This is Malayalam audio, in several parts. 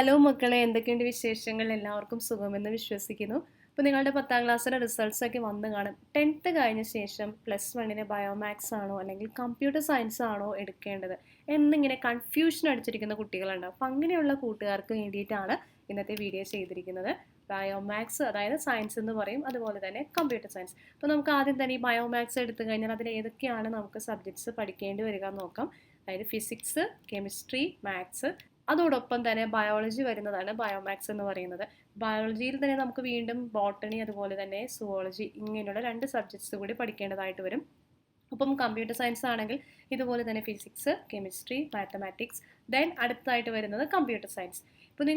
ഹലോ മക്കളെ, എന്തൊക്കെയുണ്ട് വിശേഷങ്ങൾ? എല്ലാവർക്കും സുഖമെന്ന് വിശ്വസിക്കുന്നു. ഇപ്പോൾ നിങ്ങളുടെ 10ാം ക്ലാസ്സിലെ റിസൾട്ട്സ് ഒക്കെ വന്ന് കാണും. 10th കഴിഞ്ഞ ശേഷം +1 ബയോമാക്സ് ആണോ അല്ലെങ്കിൽ കമ്പ്യൂട്ടർ സയൻസ് ആണോ എടുക്കേണ്ടത് എന്നിങ്ങനെ കൺഫ്യൂഷൻ അടിച്ചിരിക്കുന്ന കുട്ടികളുണ്ടാവും. അപ്പം അങ്ങനെയുള്ള കൂട്ടുകാർക്ക് വേണ്ടിയിട്ടാണ് ഇന്നത്തെ വീഡിയോ ചെയ്തിരിക്കുന്നത്. ബയോമാക്സ് അതായത് സയൻസ് എന്ന് പറയും, അതുപോലെ തന്നെ കമ്പ്യൂട്ടർ സയൻസ്. അപ്പോൾ നമുക്ക് ആദ്യം തന്നെ ഈ ബയോമാക്സ് എടുത്തു കഴിഞ്ഞാൽ അതിൽ ഏതൊക്കെയാണ് നമുക്ക് സബ്ജക്ട്സ് പഠിക്കേണ്ടി വരിക എന്ന് നോക്കാം. അതായത് ഫിസിക്സ്, കെമിസ്ട്രി, മാത്സ്, അതോടൊപ്പം തന്നെ ബയോളജി വരുന്നതാണ് ബയോമാക്സ് എന്ന് പറയുന്നത്. ബയോളജിയിൽ തന്നെ നമുക്ക് വീണ്ടും ബോട്ടണി, അതുപോലെ തന്നെ സുവോളജി, ഇങ്ങനെയുള്ള 2 സബ്ജക്ട്സ് കൂടി പഠിക്കേണ്ടതായിട്ട് വരും. അപ്പം കമ്പ്യൂട്ടർ സയൻസ് ആണെങ്കിൽ ഇതുപോലെ തന്നെ ഫിസിക്സ്, കെമിസ്ട്രി, മാത്തമാറ്റിക്സ്, ദെൻ അടുത്തതായിട്ട് വരുന്നത് കമ്പ്യൂട്ടർ സയൻസ്. ഇപ്പോൾ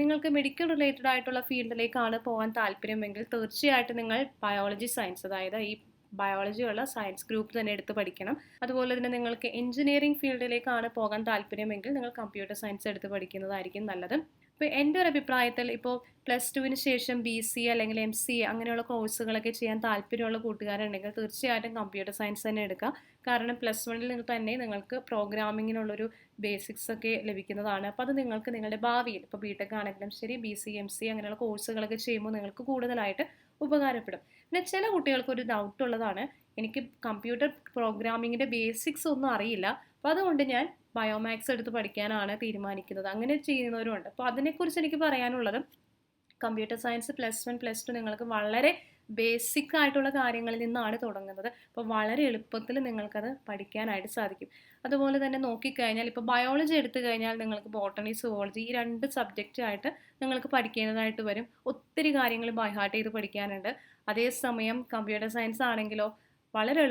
നിങ്ങൾക്ക് മെഡിക്കൽ റിലേറ്റഡ് ആയിട്ടുള്ള ഫീൽഡിലേക്കാണ് പോകാൻ താല്പര്യമെങ്കിൽ തീർച്ചയായിട്ടും നിങ്ങൾ ബയോളജി സയൻസ്, അതായത് ഈ ബയോളജിയുള്ള സയൻസ് ഗ്രൂപ്പ് തന്നെ എടുത്ത് പഠിക്കണം. അതുപോലെ തന്നെ നിങ്ങൾക്ക് എഞ്ചിനീയറിംഗ് ഫീൽഡിലേക്കാണ് പോകാൻ താല്പര്യമെങ്കിൽ നിങ്ങൾ കമ്പ്യൂട്ടർ സയൻസ് എടുത്ത് പഠിക്കുന്നതായിരിക്കും നല്ലത്. ഇപ്പോൾ എൻ്റെ ഒരു അഭിപ്രായത്തിൽ ഇപ്പോൾ +2 ശേഷം BCA അല്ലെങ്കിൽ MCA അങ്ങനെയുള്ള കോഴ്സുകളൊക്കെ ചെയ്യാൻ താല്പര്യമുള്ള കൂട്ടുകാരുണ്ടെങ്കിൽ തീർച്ചയായിട്ടും കമ്പ്യൂട്ടർ സയൻസ് തന്നെ എടുക്കുക. കാരണം +1 തന്നെ നിങ്ങൾക്ക് പ്രോഗ്രാമിങ്ങിനുള്ളൊരു ബേസിക്സ് ഒക്കെ ലഭിക്കുന്നതാണ്. അപ്പോൾ അത് നിങ്ങൾക്ക് നിങ്ങളുടെ ഭാവിയിൽ ഇപ്പോൾ BTech ആണെങ്കിലും ശരി, BCA, MCA അങ്ങനെയുള്ള കോഴ്സുകളൊക്കെ ചെയ്യുമ്പോൾ നിങ്ങൾക്ക് കൂടുതലായിട്ട് ഉപകാരപ്പെടും. പിന്നെ ചില കുട്ടികൾക്ക് ഒരു ഡൗട്ട് ഉള്ളതാണ്, എനിക്ക് കമ്പ്യൂട്ടർ പ്രോഗ്രാമിങ്ങിൻ്റെ ബേസിക്സ് ഒന്നും അറിയില്ല, അപ്പോൾ അതുകൊണ്ട് ഞാൻ ബയോമാക്സ് എടുത്ത് പഠിക്കാനാണ് തീരുമാനിക്കുന്നത്. അങ്ങനെ ചെയ്യുന്നവരുണ്ട്. അപ്പോൾ അതിനെക്കുറിച്ച് എനിക്ക് പറയാനുള്ളത്, കമ്പ്യൂട്ടർ സയൻസ് +1 +2 നിങ്ങൾക്ക് വളരെ ബേസിക് ആയിട്ടുള്ള കാര്യങ്ങളിൽ നിന്നാണ് തുടങ്ങുന്നത്. അപ്പോൾ വളരെ എളുപ്പത്തിൽ നിങ്ങൾക്കത് പഠിക്കാനായിട്ട് സാധിക്കും. അതുപോലെ തന്നെ നോക്കിക്കഴിഞ്ഞാൽ ഇപ്പോൾ ബയോളജി എടുത്തു കഴിഞ്ഞാൽ നിങ്ങൾക്ക് ബോട്ടണി, സുവോളജി ഈ 2 സബ്ജക്റ്റായിട്ട് നിങ്ങൾക്ക് പഠിക്കേണ്ടതായിട്ട് വരും. ഒത്തിരി കാര്യങ്ങൾ ബൈഹാർട്ട് ചെയ്ത് പഠിക്കാനുണ്ട്. അതേസമയം കമ്പ്യൂട്ടർ സയൻസ് ആണെങ്കിലോ വളരെ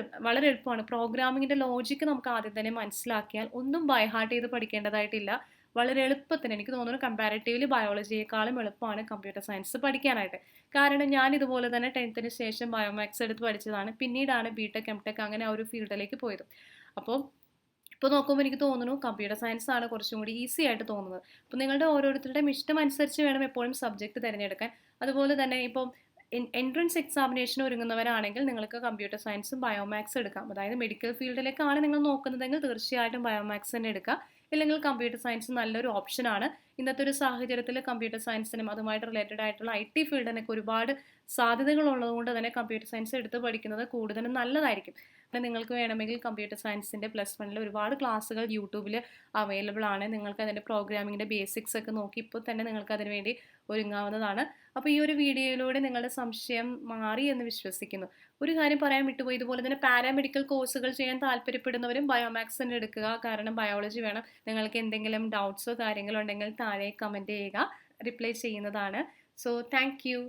എളുപ്പമാണ്. പ്രോഗ്രാമിങ്ങിൻ്റെ ലോജിക്ക് നമുക്ക് ആദ്യം തന്നെ മനസ്സിലാക്കിയാൽ ഒന്നും ബൈഹാർട്ട് ചെയ്ത് പഠിക്കേണ്ടതായിട്ടില്ല. വളരെ എളുപ്പത്തിന്, എനിക്ക് തോന്നുന്നു കമ്പാരിറ്റീവ്ലി ബയോളജിയേക്കാളും എളുപ്പമാണ് കമ്പ്യൂട്ടർ സയൻസ് പഠിക്കാനായിട്ട്. കാരണം ഞാൻ ഇതുപോലെ തന്നെ 10th ശേഷം ബയോമാക്സ് എടുത്ത് പഠിച്ചതാണ്. പിന്നീടാണ് BTech, MTech അങ്ങനെ ആ ഒരു ഫീൽഡിലേക്ക് പോയത്. അപ്പോൾ ഇപ്പോൾ നോക്കുമ്പോൾ എനിക്ക് തോന്നുന്നു കമ്പ്യൂട്ടർ സയൻസ് ആണ് കുറച്ചും കൂടി ഈസി ആയിട്ട് തോന്നുന്നത്. അപ്പോൾ നിങ്ങളുടെ ഓരോരുത്തരുടെയും ഇഷ്ടം അനുസരിച്ച് വേണം എപ്പോഴും സബ്ജക്റ്റ് തിരഞ്ഞെടുക്കാൻ. അതുപോലെ തന്നെ ഇപ്പോൾ എൻട്രൻസ് എക്സാമിനേഷന് ഒരുങ്ങുന്നവരാണെങ്കിൽ നിങ്ങൾക്ക് കമ്പ്യൂട്ടർ സയൻസും ബയോമാക്സ് എടുക്കാം. അതായത് മെഡിക്കൽ ഫീൽഡിലേക്കാണ് നിങ്ങൾ നോക്കുന്നതെങ്കിൽ തീർച്ചയായിട്ടും ബയോമാക്സ് തന്നെ എടുക്കുക. ഇല്ലെങ്കിൽ കമ്പ്യൂട്ടർ സയൻസ് നല്ലൊരു ഓപ്ഷനാണ്. ഇന്നത്തെ ഒരു സാഹചര്യത്തിൽ കമ്പ്യൂട്ടർ സയൻസിനും അതുമായിട്ട് റിലേറ്റഡ് ആയിട്ടുള്ള IT ഫീൽഡിനൊക്കെ ഒരുപാട് സാധ്യതകൾ ഉള്ളതുകൊണ്ട് തന്നെ കമ്പ്യൂട്ടർ സയൻസ് എടുത്ത് പഠിക്കുന്നത് കൂടുതലും നല്ലതായിരിക്കും. പിന്നെ നിങ്ങൾക്ക് വേണമെങ്കിൽ കമ്പ്യൂട്ടർ സയൻസിൻ്റെ +1 ഒരുപാട് ക്ലാസ്സുകൾ യൂട്യൂബിൽ അവൈലബിൾ ആണ്. നിങ്ങൾക്ക് അതിൻ്റെ പ്രോഗ്രാമിങ്ങിൻ്റെ ബേസിക്സ് ഒക്കെ നോക്കി ഇപ്പോൾ തന്നെ നിങ്ങൾക്ക് അതിന് വേണ്ടി ഒരുങ്ങാവുന്നതാണ്. അപ്പോൾ ഈ ഒരു വീഡിയോയിലൂടെ നിങ്ങളുടെ സംശയം മാറി എന്ന് വിശ്വസിക്കുന്നു. ഒരു കാര്യം പറയാൻ വിട്ടുപോയി, ഇതുപോലെ തന്നെ പാരാമെഡിക്കൽ കോഴ്സുകൾ ചെയ്യാൻ താല്പര്യപ്പെടുന്നവരും ബയോമാക്സ് തന്നെ എടുക്കുക. കാരണം ബയോളജി വേണം. നിങ്ങൾക്ക് എന്തെങ്കിലും ഡൗട്ട്സോ കാര്യങ്ങളോ ഉണ്ടെങ്കിൽ താഴെ കമൻറ്റ് ചെയ്യുക, റിപ്ലൈ ചെയ്യുന്നതാണ്. So thank you.